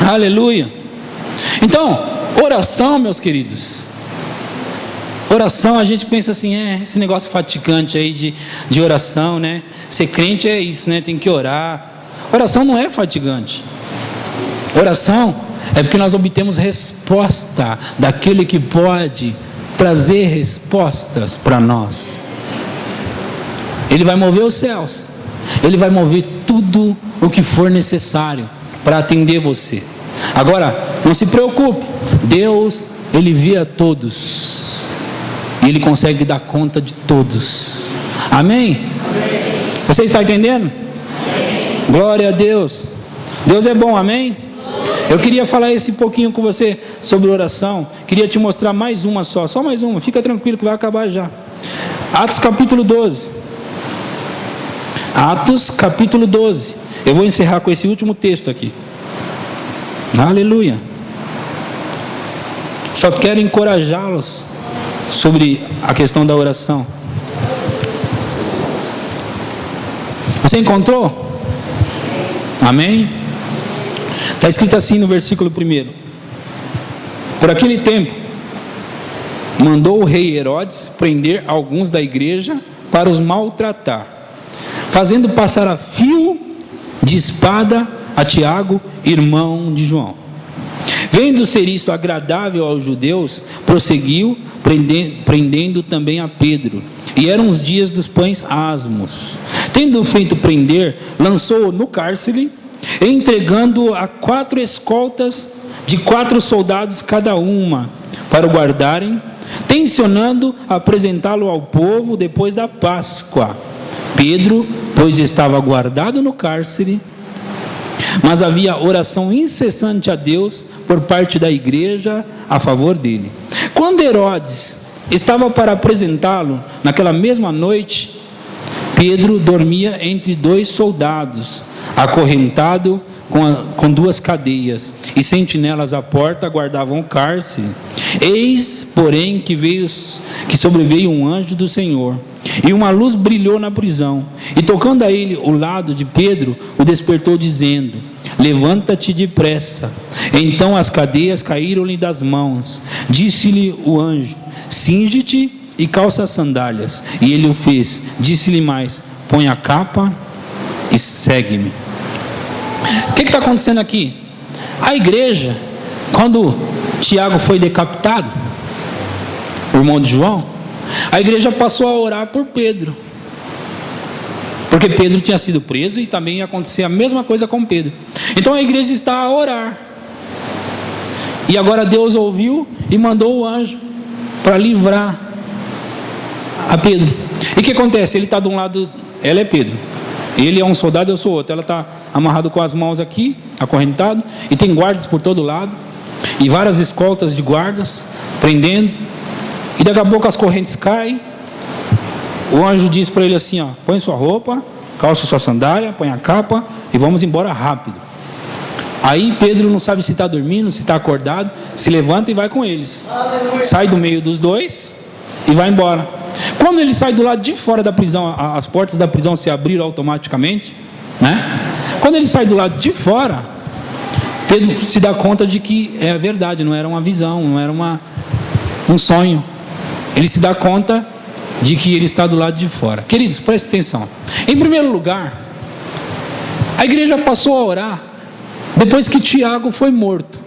Aleluia. Então, oração, meus queridos. Oração, a gente pensa assim, esse negócio fatigante aí de oração, né? Ser crente é isso, né? Tem que orar. Oração não é fatigante. Oração é porque nós obtemos resposta daquele que pode trazer respostas para nós. Ele vai mover os céus, Ele vai mover tudo o que for necessário para atender você. Agora, não se preocupe, Deus, Ele vê a todos. E Ele consegue dar conta de todos. Amém? Amém. Você está entendendo? Amém. Glória a Deus. Deus é bom, amém? Eu queria falar esse pouquinho com você sobre oração. Queria te mostrar mais uma só mais uma. Fica tranquilo que vai acabar já. Atos capítulo 12. Atos capítulo 12. Eu vou encerrar com esse último texto aqui. Aleluia. Só quero encorajá-los sobre a questão da oração. Você encontrou? Amém? Está escrito assim no versículo 1: por aquele tempo mandou o rei Herodes prender alguns da igreja para os maltratar, fazendo passar a fio de espada a Tiago, irmão de João. Vendo ser isto agradável aos judeus, prosseguiu, prendendo também a Pedro. E eram os dias dos pães asmos. Tendo feito prender, lançou-o no cárcere, entregando-o a 4 escoltas de 4 soldados cada uma, para o guardarem, tencionando apresentá-lo ao povo depois da Páscoa. Pedro, pois estava guardado no cárcere, mas havia oração incessante a Deus por parte da igreja a favor dele. Quando Herodes estava para apresentá-lo, naquela mesma noite, Pedro dormia entre 2 soldados, acorrentado com 2 cadeias, e sentinelas à porta guardavam o cárcere. Eis, porém, que sobreveio um anjo do Senhor, e uma luz brilhou na prisão, e tocando a ele o lado de Pedro, o despertou dizendo: levanta-te depressa. Então as cadeias caíram-lhe das mãos. Disse-lhe o anjo: cinge-te e calça as sandálias. E ele o fez. Disse-lhe mais: põe a capa e segue-me. O que está acontecendo aqui? A igreja, quando Tiago foi decapitado, o irmão de João, a igreja passou a orar por Pedro, porque Pedro tinha sido preso e também ia acontecer a mesma coisa com Pedro. Então a igreja está a orar, e agora Deus ouviu e mandou o anjo para livrar a Pedro. E o que acontece? Ele está de um lado, ela é Pedro, ele é um soldado, eu sou outro. Ela está amarrado com as mãos aqui, acorrentado, e tem guardas por todo lado, e várias escoltas de guardas prendendo, e daqui a pouco as correntes caem. O anjo diz para ele assim: ó, põe sua roupa, calça sua sandália, põe a capa e vamos embora rápido. Aí Pedro não sabe se está dormindo, se está acordado, se levanta e vai com eles. Sai do meio dos dois e vai embora. Quando ele sai do lado de fora da prisão, as portas da prisão se abriram automaticamente, né? Quando ele sai do lado de fora, Pedro se dá conta de que é a verdade, não era uma visão, não era um sonho. Ele se dá conta de que ele está do lado de fora. Queridos, prestem atenção. Em primeiro lugar, a igreja passou a orar depois que Tiago foi morto.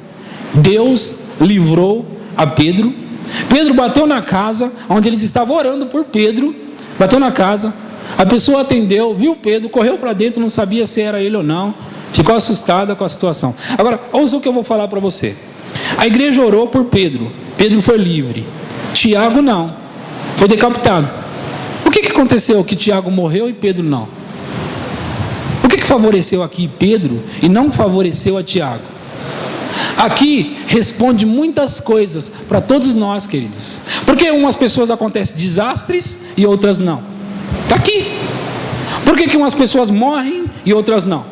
Deus livrou a Pedro. Pedro bateu na casa onde eles estavam orando por Pedro. Bateu na casa, a pessoa atendeu, viu Pedro, correu para dentro, não sabia se era ele ou não, ficou assustada com a situação. Agora, ouça o que eu vou falar para você. A igreja orou por Pedro, Pedro foi livre. Tiago não, foi decapitado. O que aconteceu que Tiago morreu e Pedro não? O que favoreceu aqui Pedro e não favoreceu a Tiago? Aqui responde muitas coisas para todos nós, queridos. Porque umas pessoas acontecem desastres e outras não. Está aqui. Por que umas pessoas morrem e outras não?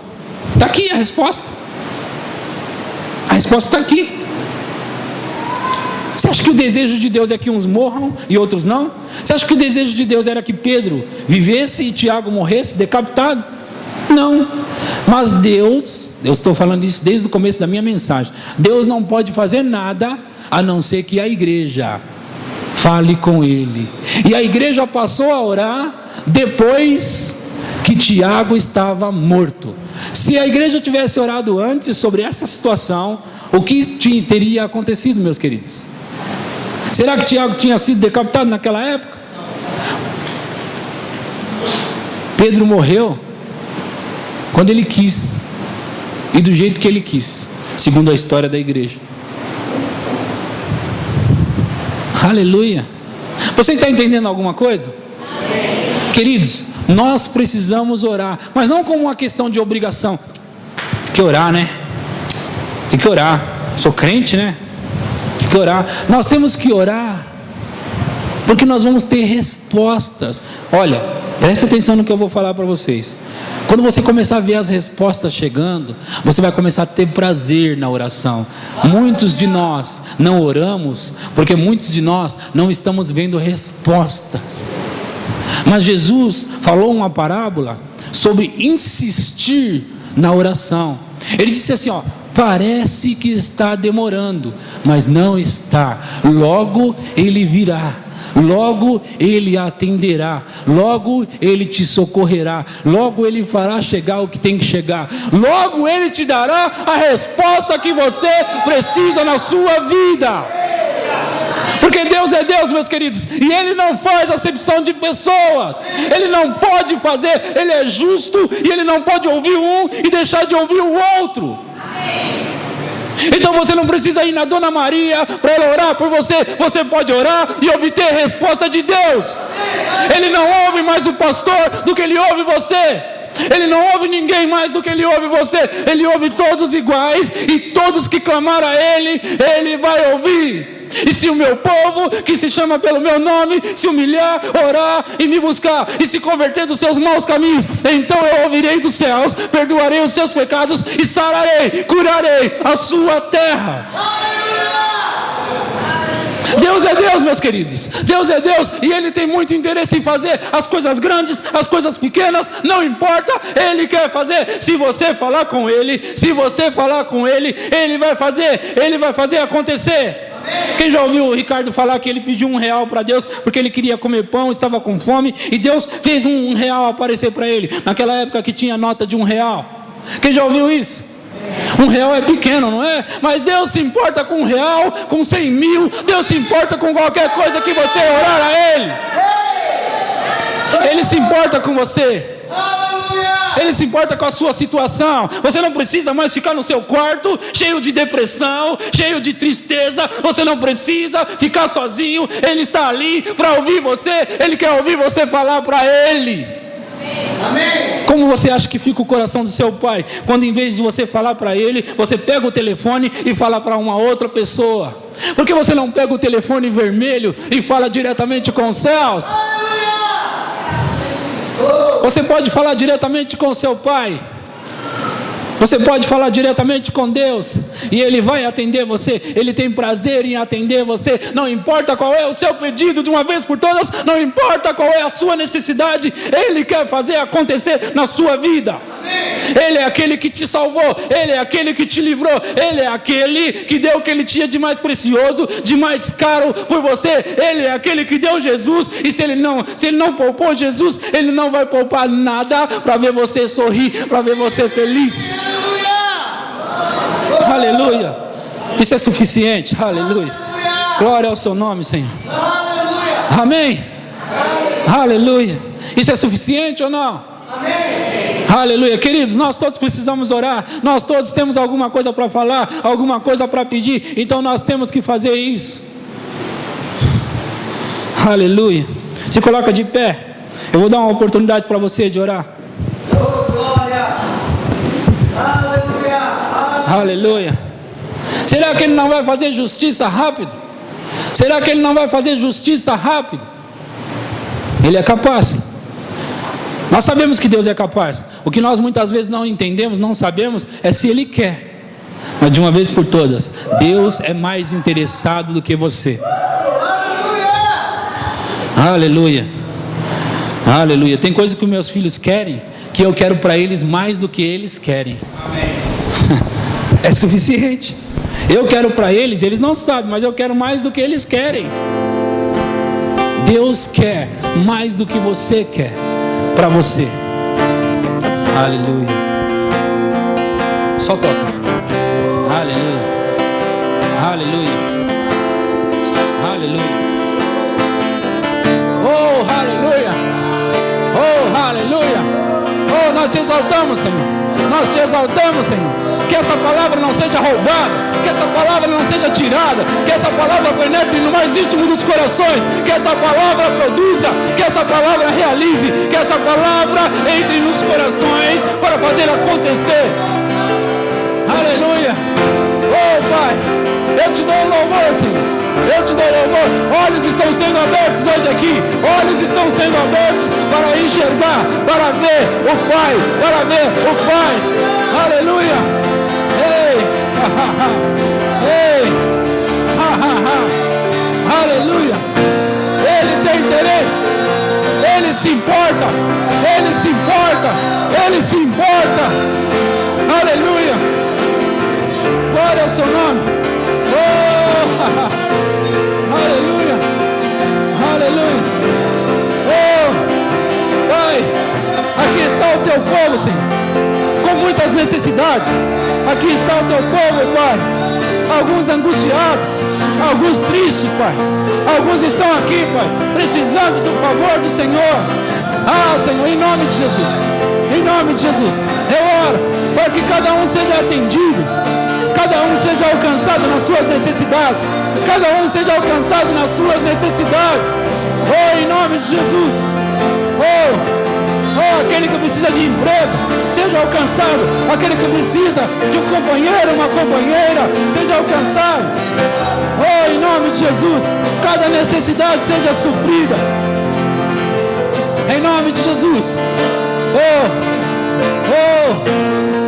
Está aqui a resposta. A resposta está aqui. Você acha que o desejo de Deus é que uns morram e outros não? Você acha que o desejo de Deus era que Pedro vivesse e Tiago morresse decapitado? Não. Mas Deus, eu estou falando isso desde o começo da minha mensagem, Deus não pode fazer nada a não ser que a igreja fale com ele. E a igreja passou a orar depois que Tiago estava morto. Se a igreja tivesse orado antes sobre essa situação, o que teria acontecido, meus queridos? Será que Tiago tinha sido decapitado naquela época? Pedro morreu quando ele quis, e do jeito que ele quis, segundo a história da igreja. Aleluia. Você está entendendo alguma coisa? Queridos, nós precisamos orar, mas não como uma questão de obrigação. Tem que orar, né? Tem que orar. Sou crente, né? Tem que orar. Nós temos que orar porque nós vamos ter respostas. Olha, presta atenção no que eu vou falar para vocês. Quando você começar a ver as respostas chegando, você vai começar a ter prazer na oração. Muitos de nós não oramos porque muitos de nós não estamos vendo resposta. Mas Jesus falou uma parábola sobre insistir na oração. Ele disse assim, ó: parece que está demorando, mas não está. Logo ele virá. Logo ele atenderá, logo ele te socorrerá, logo ele fará chegar o que tem que chegar, logo ele te dará a resposta que você precisa na sua vida. Porque Deus é Deus, meus queridos, e Ele não faz acepção de pessoas. Ele não pode fazer, Ele é justo, e Ele não pode ouvir um e deixar de ouvir o outro. Então você não precisa ir na Dona Maria para ela orar por você. Você pode orar e obter a resposta de Deus. Ele não ouve mais o pastor do que ele ouve você. Ele não ouve ninguém mais do que Ele ouve você. Ele ouve todos iguais, e todos que clamaram a Ele, Ele vai ouvir. E se o meu povo, que se chama pelo meu nome, se humilhar, orar e me buscar, e se converter dos seus maus caminhos, então eu ouvirei dos céus, perdoarei os seus pecados e sararei, curarei a sua terra. Deus é Deus, meus queridos. Deus é Deus, e Ele tem muito interesse em fazer as coisas grandes, as coisas pequenas, não importa, Ele quer fazer. Se você falar com Ele, Ele vai fazer acontecer. Quem já ouviu o Ricardo falar que ele pediu R$1 para Deus porque ele queria comer pão, estava com fome, e Deus fez R$1 aparecer para ele, naquela época que tinha nota de R$1. Quem já ouviu isso? R$1 é pequeno, não é? Mas Deus se importa com R$1, com 100 mil. Deus se importa com qualquer coisa que você orar a Ele. Ele se importa com você. Ele se importa com a sua situação. Você não precisa mais ficar no seu quarto cheio de depressão, cheio de tristeza. Você não precisa ficar sozinho. Ele está ali para ouvir você. Ele quer ouvir você falar para Ele. Amém. Como você acha que fica o coração do seu pai quando, em vez de você falar para ele, você pega o telefone e fala para uma outra pessoa? Por que você não pega o telefone vermelho e fala diretamente com os céus? Você pode falar diretamente com o seu pai. Você pode falar diretamente com Deus, e Ele vai atender você. Ele tem prazer em atender você. Não importa qual é o seu pedido, de uma vez por todas. Não importa qual é a sua necessidade, Ele quer fazer acontecer na sua vida. Ele é aquele que te salvou, Ele é aquele que te livrou, Ele é aquele que deu o que Ele tinha de mais precioso, de mais caro por você. Ele é aquele que deu Jesus, e se Ele não poupou Jesus, Ele não vai poupar nada para ver você sorrir, para ver você feliz. Aleluia. Isso é suficiente. Aleluia. Glória ao seu nome, Senhor. Amém. Aleluia. Isso é suficiente ou não? Amém. Aleluia. Queridos, nós todos precisamos orar. Nós todos temos alguma coisa para falar, alguma coisa para pedir. Então nós temos que fazer isso. Aleluia. Se coloca de pé. Eu vou dar uma oportunidade para você de orar. Aleluia. Será que Ele não vai fazer justiça rápido? Será que Ele não vai fazer justiça rápido? Ele é capaz. Nós sabemos que Deus é capaz. O que nós muitas vezes não entendemos, não sabemos, é se Ele quer. Mas de uma vez por todas, Deus é mais interessado do que você. Aleluia. Aleluia. Tem coisa que os meus filhos querem, que eu quero para eles mais do que eles querem. Amém. É suficiente. Eu quero para eles, eles não sabem, mas eu quero mais do que eles querem. Deus quer mais do que você quer para você. Aleluia. Só toca. Aleluia. Aleluia. Aleluia. Oh, aleluia. Oh, aleluia. Oh, nós te exaltamos, Senhor. Nós te exaltamos, Senhor. Que essa palavra não seja roubada, que essa palavra não seja tirada, que essa palavra penetre no mais íntimo dos corações, que essa palavra produza, que essa palavra realize, que essa palavra entre nos corações para fazer acontecer. Aleluia. Oh, Pai, eu te dou louvor, Senhor. Eu te dou louvor. Olhos estão sendo abertos hoje aqui. Olhos estão sendo abertos para enxergar, para ver o Pai, para ver o Pai. Aleluia. Ei, ei, aleluia. Ele tem interesse. Ele se importa. Ele se importa. Ele se importa. Aleluia. Glória ao seu nome. Oh, aleluia, aleluia. Oh, Pai, aqui está o teu povo, Senhor, com muitas necessidades. Aqui está o teu povo, Pai. Alguns angustiados, alguns tristes, Pai. Alguns estão aqui, Pai, precisando do favor do Senhor. Ah, Senhor, em nome de Jesus, em nome de Jesus, eu oro para que cada um seja atendido, cada um seja alcançado nas suas necessidades, cada um seja alcançado nas suas necessidades. Oh, em nome de Jesus. Oh, Oh, aquele que precisa de emprego, seja alcançado. Aquele que precisa de um companheiro, uma companheira, seja alcançado. Oh, em nome de Jesus, cada necessidade seja suprida. Em nome de Jesus. Oh, oh.